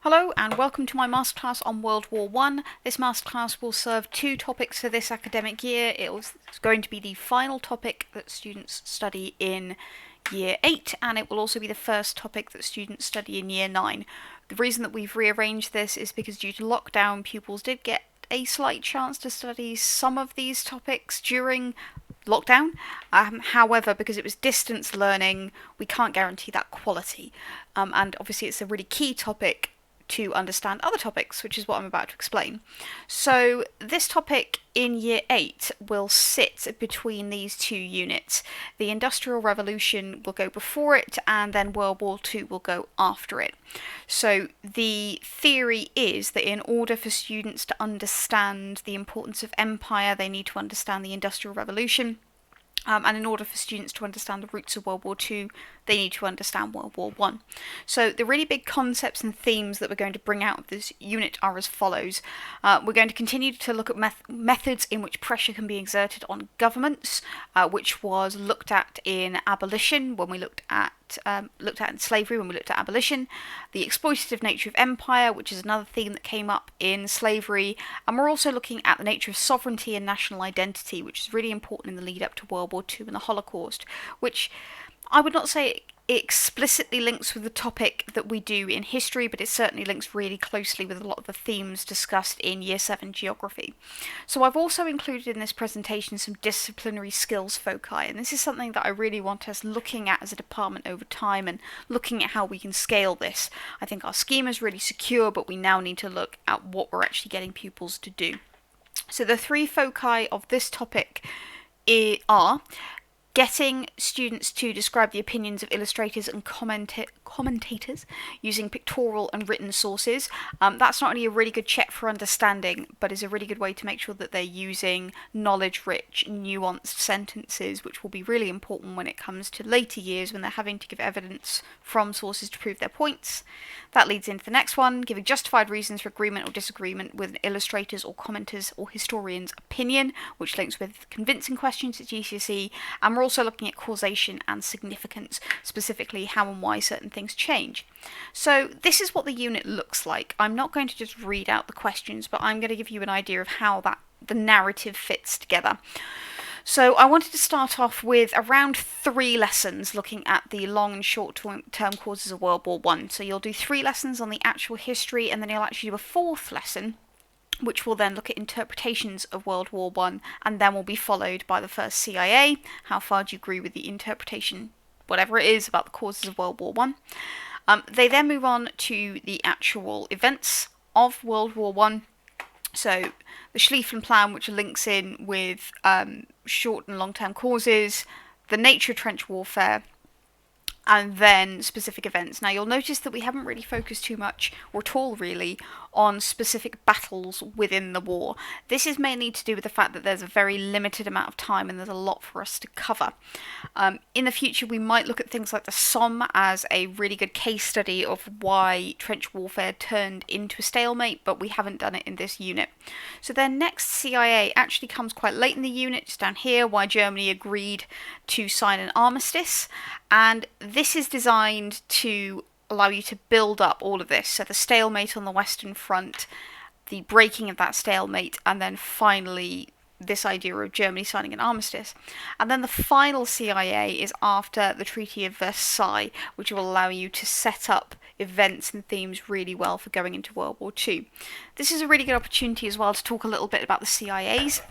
Hello and welcome to my masterclass on World War One. This masterclass will serve two topics for this academic year. It's going to be the final topic that students study in Year 8, and it will also be the first topic that students study in Year 9. The reason that we've rearranged this is because due to lockdown, pupils did get a slight chance to study some of these topics during lockdown. However, because it was distance learning, we can't guarantee that quality. And obviously it's a really key topic to understand other topics, which is what I'm about to explain. So this topic in Year 8 will sit between these two units. The Industrial Revolution will go before it, and then World War II will go after it. So the theory is that in order for students to understand the importance of empire, they need to understand the Industrial Revolution. And in order for students to understand the roots of World War II, they need to understand World War One. So the really big concepts and themes that we're going to bring out of this unit are as follows. We're going to continue to look at methods in which pressure can be exerted on governments, which was looked at in abolition when we looked at in slavery when we looked at abolition, the exploitative nature of empire, which is another theme that came up in slavery, and we're also looking at the nature of sovereignty and national identity, which is really important in the lead up to World War II and the Holocaust, which I would not say it explicitly links with the topic that we do in history, but it certainly links really closely with a lot of the themes discussed in Year 7 geography. So I've also included in this presentation some disciplinary skills foci, and this is something that I really want us looking at as a department over time and looking at how we can scale this. I think our schema is really secure, but we now need to look at what we're actually getting pupils to do. So the three foci of this topic are getting students to describe the opinions of illustrators and commentators using pictorial and written sources. That's not only a really good check for understanding, but is a really good way to make sure that they're using knowledge-rich, nuanced sentences, which will be really important when it comes to later years when they're having to give evidence from sources to prove their points. That leads into the next one, giving justified reasons for agreement or disagreement with an illustrator's or commentator's or historian's opinion, which links with convincing questions at GCSE, and we're also looking at causation and significance, specifically how and why certain things change. So this is what the unit looks like. I'm not going to just read out the questions, but I'm going to give you an idea of how the narrative fits together. So I wanted to start off with around 3 lessons looking at the long and short-term causes of World War One. So you'll do 3 lessons on the actual history, and then you'll actually do a 4th lesson, which will then look at interpretations of World War One, and then will be followed by the first CIA. How far do you agree with the interpretation, whatever it is, about the causes of World War One? They then move on to the actual events of World War One. So the Schlieffen Plan, which links in with short and long-term causes, the nature of trench warfare, and then specific events. Now you'll notice that we haven't really focused too much, or at all really, on specific battles within the war. This is mainly to do with the fact that there's a very limited amount of time and there's a lot for us to cover. In the future we might look at things like the Somme as a really good case study of why trench warfare turned into a stalemate, but we haven't done it in this unit. So then next, CIA actually comes quite late in the unit, just down here, why Germany agreed to sign an armistice, and this is designed to allow you to build up all of this. So the stalemate on the Western Front, the breaking of that stalemate, and then finally this idea of Germany signing an armistice. And then the final CIA is after the Treaty of Versailles, which will allow you to set up events and themes really well for going into World War II. This is a really good opportunity as well to talk a little bit about the CIAs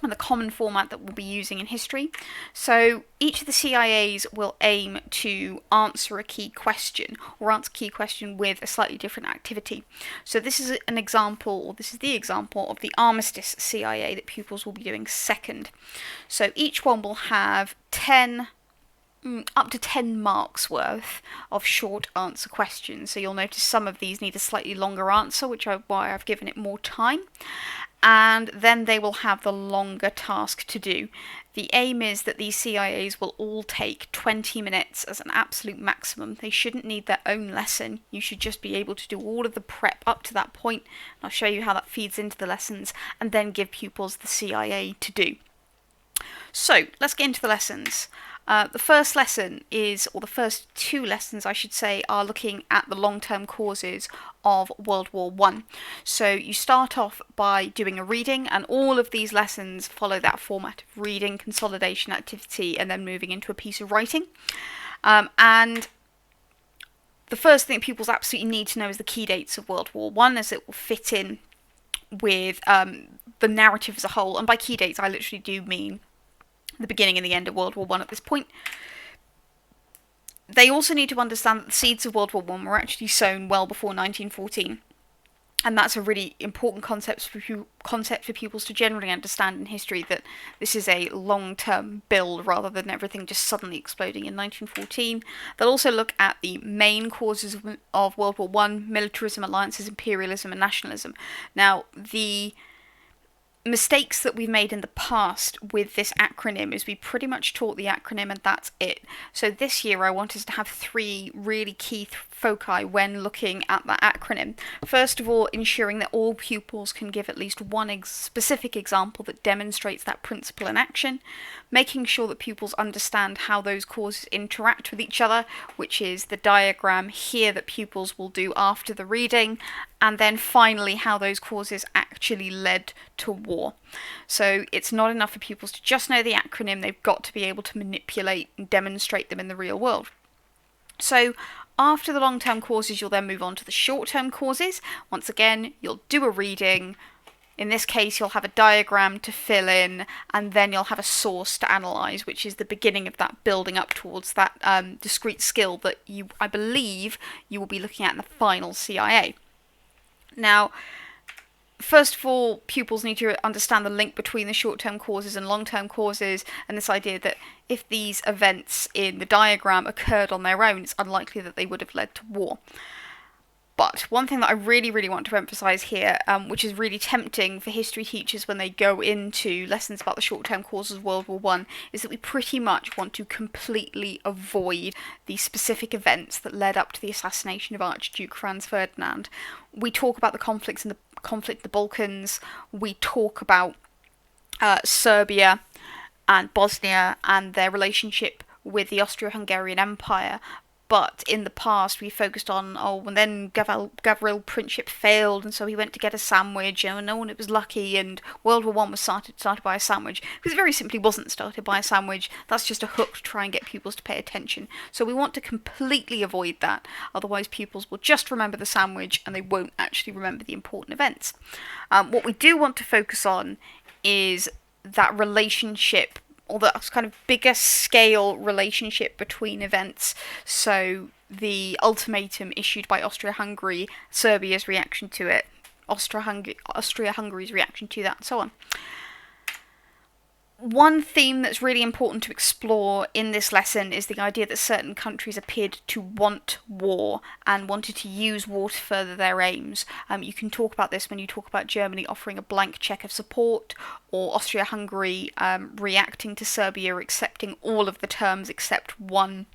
and the common format that we'll be using in history. So each of the CIAs will aim to answer a key question, or answer a key question with a slightly different activity. So this is an example, or this is the example of the Armistice CIA that pupils will be doing second. So each one will have up to 10 marks worth of short answer questions. So you'll notice some of these need a slightly longer answer, which is why I've given it more time. And then they will have the longer task to do. The aim is that these CIAs will all take 20 minutes as an absolute maximum. They shouldn't need their own lesson. You should just be able to do all of the prep up to that point. And I'll show you how that feeds into the lessons, and then give pupils the CIA to do. So let's get into the lessons. The first lesson is, or the first two lessons I should say, are looking at the long-term causes of World War One. So you start off by doing a reading, and all of these lessons follow that format of reading, consolidation, activity, and then moving into a piece of writing. And the first thing pupils absolutely need to know is the key dates of World War One, as it will fit in with the narrative as a whole. And by key dates, I literally do mean the beginning and the end of World War One at this point. They also need to understand that the seeds of World War One were actually sown well before 1914. And that's a really important concept for pupils to generally understand in history, that this is a long-term build rather than everything just suddenly exploding in 1914. They'll also look at the main causes of World War One: militarism, alliances, imperialism, and nationalism. Now, the mistakes that we've made in the past with this acronym is we pretty much taught the acronym and that's it. So this year I want us to have three really key foci when looking at that acronym. First of all, ensuring that all pupils can give at least one specific example that demonstrates that principle in action. Making sure that pupils understand how those causes interact with each other, which is the diagram here that pupils will do after the reading. And then finally, how those causes actually led to war. So it's not enough for pupils to just know the acronym, they've got to be able to manipulate and demonstrate them in the real world. So after the long-term causes, you'll then move on to the short-term causes. Once again, you'll do a reading. In this case, you'll have a diagram to fill in, and then you'll have a source to analyse, which is the beginning of that building up towards that discrete skill that I believe you will be looking at in the final CIA. Now, first of all, pupils need to understand the link between the short-term causes and long-term causes, and this idea that if these events in the diagram occurred on their own, it's unlikely that they would have led to war. But one thing that I really, really want to emphasise here, which is really tempting for history teachers when they go into lessons about the short-term causes of World War One, is that we pretty much want to completely avoid the specific events that led up to the assassination of Archduke Franz Ferdinand. We talk about the conflict in the Balkans, we talk about Serbia and Bosnia and their relationship with the Austro-Hungarian Empire. But in the past, we focused on, and then Gavril Princip failed, and so he went to get a sandwich, and no one was lucky, and World War One was started by a sandwich. Because it very simply wasn't started by a sandwich. That's just a hook to try and get pupils to pay attention. So we want to completely avoid that. Otherwise, pupils will just remember the sandwich, and they won't actually remember the important events. What we do want to focus on is that relationship, or that kind of bigger scale relationship between events. So the ultimatum issued by Austria-Hungary, Serbia's reaction to it, Austria-Hungary's reaction to that, and so on. One theme that's really important to explore in this lesson is the idea that certain countries appeared to want war and wanted to use war to further their aims. You can talk about this when you talk about Germany offering a blank cheque of support, or Austria-Hungary reacting to Serbia accepting all of the terms except one.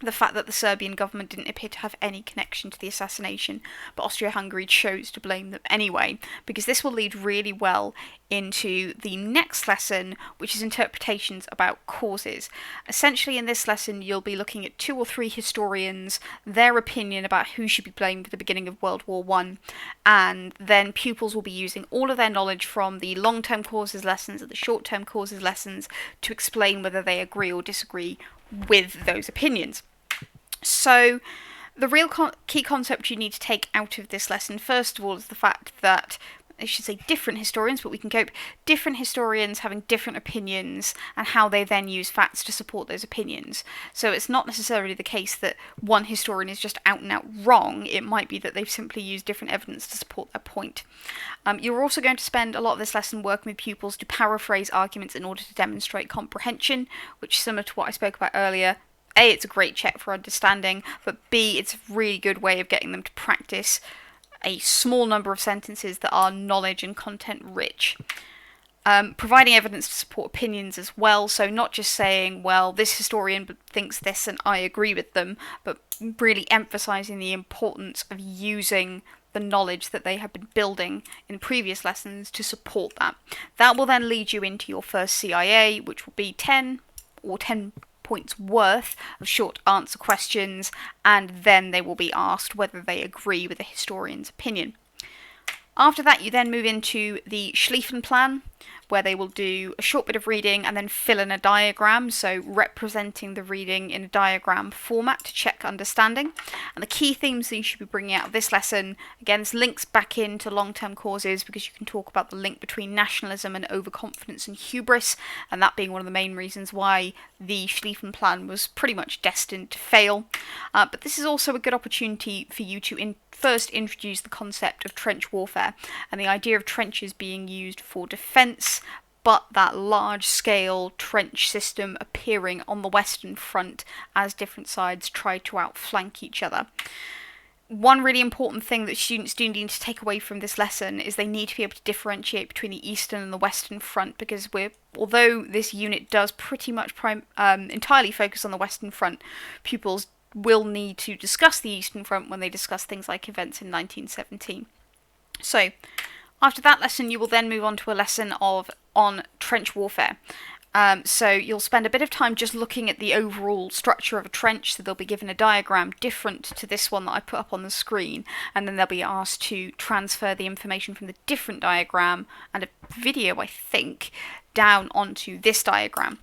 The fact that the Serbian government didn't appear to have any connection to the assassination, but Austria-Hungary chose to blame them anyway, because this will lead really well into the next lesson, which is interpretations about causes. Essentially, in this lesson, you'll be looking at 2 or 3 historians, their opinion about who should be blamed for the beginning of World War One, and then pupils will be using all of their knowledge from the long-term causes lessons and the short-term causes lessons to explain whether they agree or disagree with those opinions. So the real key concept you need to take out of this lesson, first of all, is the fact that, I should say different historians, but we can cope, different historians having different opinions and how they then use facts to support those opinions. So it's not necessarily the case that one historian is just out and out wrong. It might be that they've simply used different evidence to support their point. You're also going to spend a lot of this lesson working with pupils to paraphrase arguments in order to demonstrate comprehension, which is similar to what I spoke about earlier. A, it's a great check for understanding, but B, it's a really good way of getting them to practice a small number of sentences that are knowledge and content rich. Providing evidence to support opinions as well, so not just saying, well, this historian thinks this and I agree with them, but really emphasising the importance of using the knowledge that they have been building in previous lessons to support that. That will then lead you into your first CIA, which will be 10 or 10 points worth of short answer questions, and then they will be asked whether they agree with the historian's opinion. After that, you then move into the Schlieffen plan, where they will do a short bit of reading and then fill in a diagram, so representing the reading in a diagram format to check understanding. And the key themes that you should be bringing out of this lesson, again, this links back into long-term causes because you can talk about the link between nationalism and overconfidence and hubris, and that being one of the main reasons why the Schlieffen plan was pretty much destined to fail. But this is also a good opportunity for you to first introduce the concept of trench warfare and the idea of trenches being used for defence, but that large-scale trench system appearing on the Western Front as different sides try to outflank each other. One really important thing that students do need to take away from this lesson is they need to be able to differentiate between the Eastern and the Western Front, because although this unit does pretty much entirely focus on the Western Front, pupils will need to discuss the Eastern Front when they discuss things like events in 1917. So, after that lesson, you will then move on to a lesson on trench warfare. So you'll spend a bit of time just looking at the overall structure of a trench, so they'll be given a diagram different to this one that I put up on the screen, and then they'll be asked to transfer the information from the different diagram and a video, I think, down onto this diagram.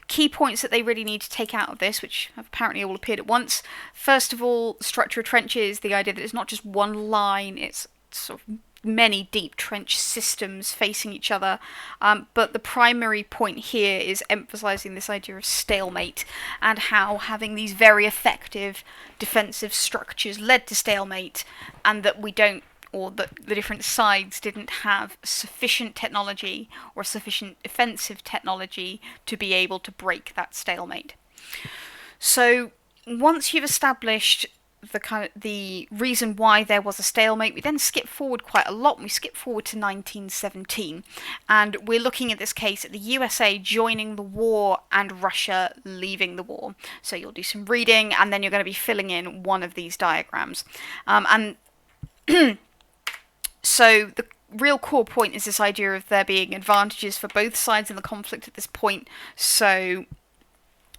Key points that they really need to take out of this, which have apparently all appeared at once. First of all, structure of trenches, the idea that it's not just one line, it's sort of many deep trench systems facing each other, but the primary point here is emphasising this idea of stalemate and how having these very effective defensive structures led to stalemate, and that that the different sides didn't have sufficient technology or sufficient offensive technology to be able to break that stalemate. So once you've established the reason why there was a stalemate, we then skip forward quite a lot. We skip forward to 1917, and we're looking at this case at the USA joining the war and Russia leaving the war. So you'll do some reading, and then you're going to be filling in one of these diagrams. So the real core point is this idea of there being advantages for both sides in the conflict at this point. So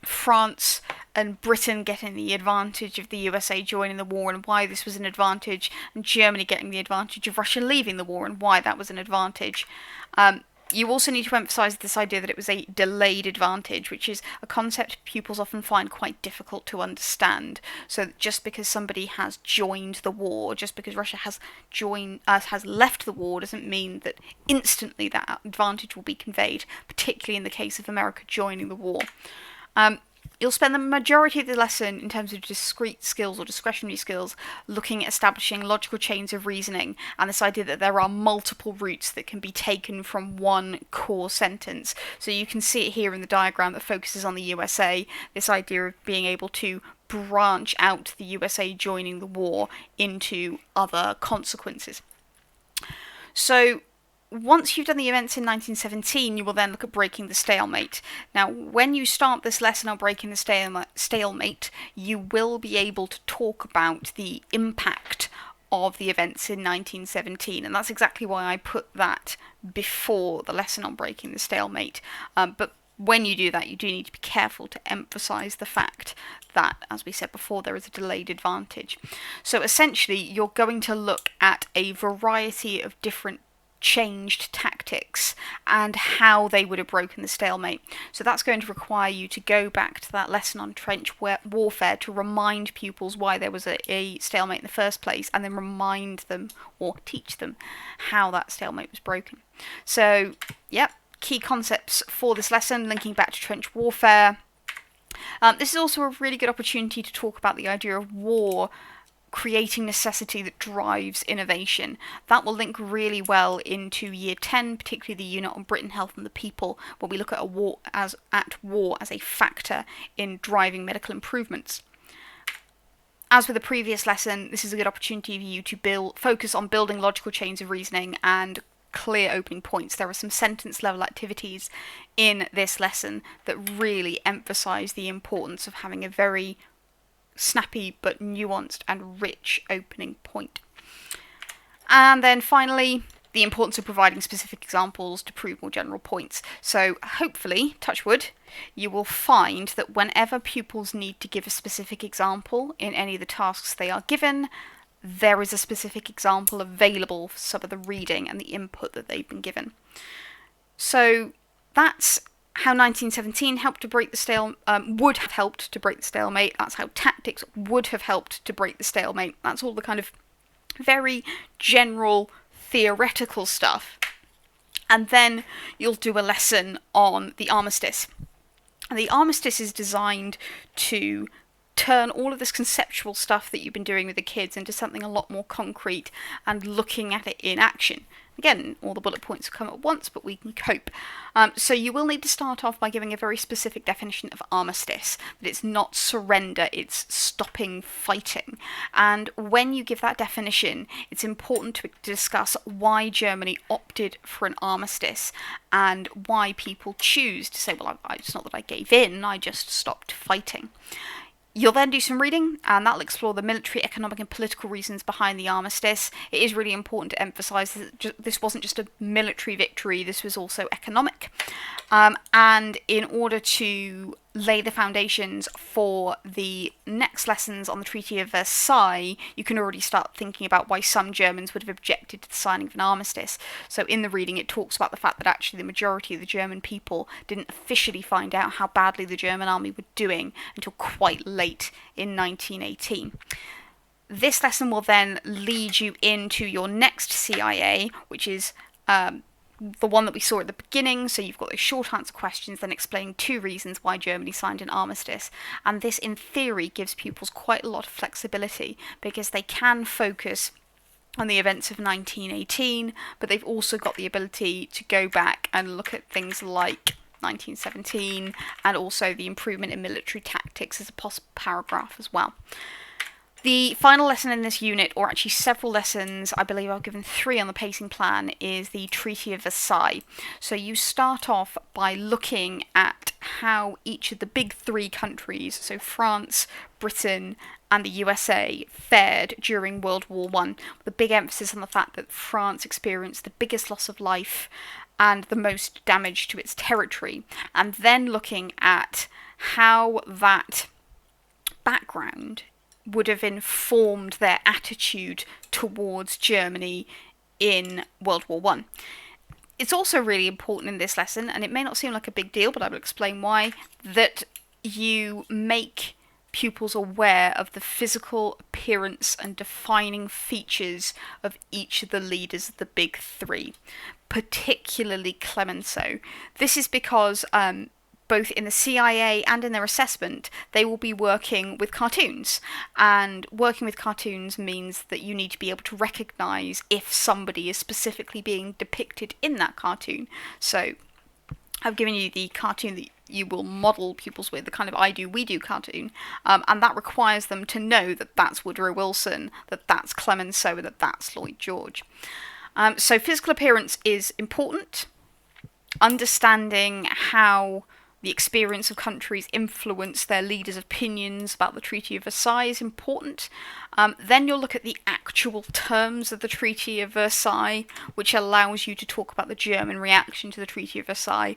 France and Britain getting the advantage of the USA joining the war and why this was an advantage, and Germany getting the advantage of Russia leaving the war and why that was an advantage. You also need to emphasise this idea that it was a delayed advantage, which is a concept pupils often find quite difficult to understand. So that just because somebody has joined the war, just because Russia has left the war, doesn't mean that instantly that advantage will be conveyed, particularly in the case of America joining the war. You'll spend the majority of the lesson in terms of discrete skills or discretionary skills looking at establishing logical chains of reasoning and this idea that there are multiple routes that can be taken from one core sentence. So you can see it here in the diagram that focuses on the USA, this idea of being able to branch out the USA joining the war into other consequences. So once you've done the events in 1917, you will then look at breaking the stalemate. Now, when you start this lesson on breaking the stalemate, you will be able to talk about the impact of the events in 1917, and that's exactly why I put that before the lesson on breaking the stalemate. But when you do that, you do need to be careful to emphasise the fact that, as we said before, there is a delayed advantage. So essentially, you're going to look at a variety of different changed tactics and how they would have broken the stalemate. So that's going to require you to go back to that lesson on trench warfare to remind pupils why there was a stalemate in the first place, and then remind them or teach them how that stalemate was broken. So, yep, key concepts for this lesson linking back to trench warfare. This is also a really good opportunity to talk about the idea of war creating necessity that drives innovation. That will link really well into Year 10, particularly the unit on Britain, Health and the People, where we look at war as a factor in driving medical improvements. As with the previous lesson, this is a good opportunity for you to focus on building logical chains of reasoning and clear opening points. There are some sentence level activities in this lesson that really emphasise the importance of having a very snappy but nuanced and rich opening point. And then finally, the importance of providing specific examples to prove more general points. So hopefully, touch wood, you will find that whenever pupils need to give a specific example in any of the tasks they are given, there is a specific example available for some of the reading and the input that they've been given. So that's how 1917 helped to break the would have helped to break the stalemate. That's how tactics would have helped to break the stalemate. That's all the kind of very general theoretical stuff. And then you'll do a lesson on the armistice. And the armistice is designed to turn all of this conceptual stuff that you've been doing with the kids into something a lot more concrete and looking at it in action. Again, all the bullet points come at once, but we can cope. So you will need to start off by giving a very specific definition of armistice, that it's not surrender, it's stopping fighting. And when you give that definition, it's important to discuss why Germany opted for an armistice and why people choose to say, well, it's not that I gave in, I just stopped fighting. You'll then do some reading, and that'll explore the military, economic, and political reasons behind the armistice. It is really important to emphasise that this wasn't just a military victory, this was also economic. And in order to lay the foundations for the next lessons on the Treaty of Versailles, you can already start thinking about why some Germans would have objected to the signing of an armistice. So in the reading, it talks about the fact that actually the majority of the German people didn't officially find out how badly the German army were doing until quite late in 1918. This lesson will then lead you into your next CIA, which is the one that we saw at the beginning. So you've got those short answer questions, then explain 2 reasons why Germany signed an armistice. And this, in theory, gives pupils quite a lot of flexibility because they can focus on the events of 1918, but they've also got the ability to go back and look at things like 1917 and also the improvement in military tactics as a possible paragraph as well. The final lesson in this unit, or actually several lessons, I believe I've given 3 on the pacing plan, is the Treaty of Versailles. So you start off by looking at how each of the big 3 countries, so France, Britain, and the USA, fared during World War One, with a big emphasis on the fact that France experienced the biggest loss of life and the most damage to its territory, and then looking at how that background would have informed their attitude towards Germany in World War One. It's also really important in this lesson, and it may not seem like a big deal, but I will explain why, that you make pupils aware of the physical appearance and defining features of each of the leaders of the big 3, particularly Clemenceau. This is because both in the CIA and in their assessment, they will be working with cartoons. And working with cartoons means that you need to be able to recognise if somebody is specifically being depicted in that cartoon. So I've given you the cartoon that you will model pupils with, the kind of I do, we do cartoon, and that requires them to know that that's Woodrow Wilson, that that's Clemenceau, that that's Lloyd George. So physical appearance is important. Understanding how the experience of countries influence their leaders' opinions about the Treaty of Versailles is important. Then you'll look at the actual terms of the Treaty of Versailles, which allows you to talk about the German reaction to the Treaty of Versailles,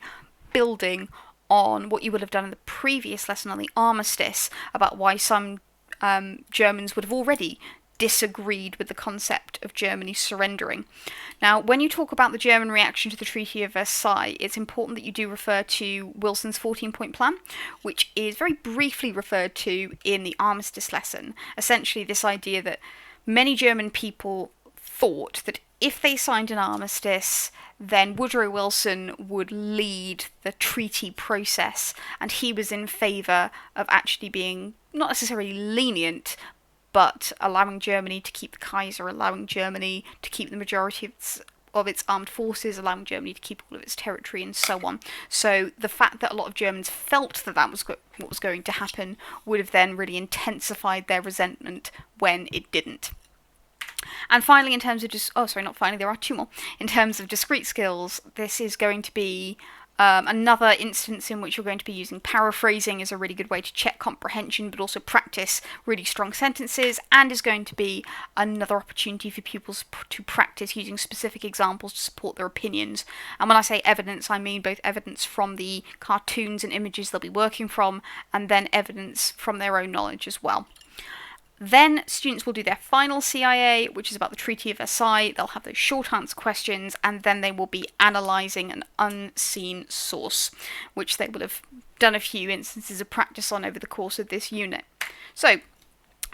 building on what you would have done in the previous lesson on the armistice, about why some Germans would have already disagreed with the concept of Germany surrendering. Now, when you talk about the German reaction to the Treaty of Versailles, it's important that you do refer to Wilson's 14-point plan, which is very briefly referred to in the armistice lesson. Essentially, this idea that many German people thought that if they signed an armistice, then Woodrow Wilson would lead the treaty process, and he was in favour of actually being not necessarily lenient, but allowing Germany to keep the Kaiser, allowing Germany to keep the majority of its armed forces, allowing Germany to keep all of its territory, and so on. So the fact that a lot of Germans felt that that was what was going to happen would have then really intensified their resentment when it didn't. And finally, in terms of there are 2 more. In terms of discrete skills, this is going to be Another instance in which you're going to be using paraphrasing is a really good way to check comprehension, but also practice really strong sentences, and is going to be another opportunity for pupils to practice using specific examples to support their opinions. And when I say evidence, I mean both evidence from the cartoons and images they'll be working from, and then evidence from their own knowledge as well. Then students will do their final CIA, which is about the Treaty of Versailles. They'll have those short answer questions, and then they will be analysing an unseen source, which they will have done a few instances of practice on over the course of this unit. So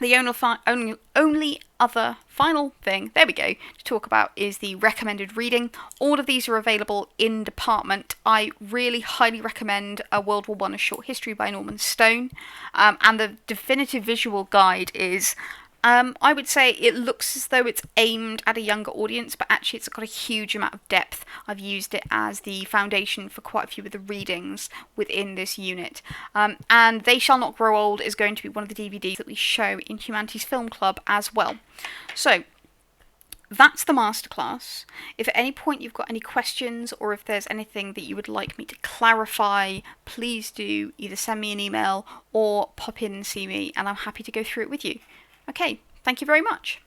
the only other final thing, there we go, to talk about is the recommended reading. All of these are available in department. I really highly recommend World War One: A Short History by Norman Stone, and the definitive visual guide is, I would say it looks as though it's aimed at a younger audience, but actually it's got a huge amount of depth. I've used it as the foundation for quite a few of the readings within this unit. And They Shall Not Grow Old is going to be one of the DVDs that we show in Humanities Film Club as well. So that's the masterclass. If at any point you've got any questions, or if there's anything that you would like me to clarify, please do either send me an email or pop in and see me, and I'm happy to go through it with you. Okay, thank you very much.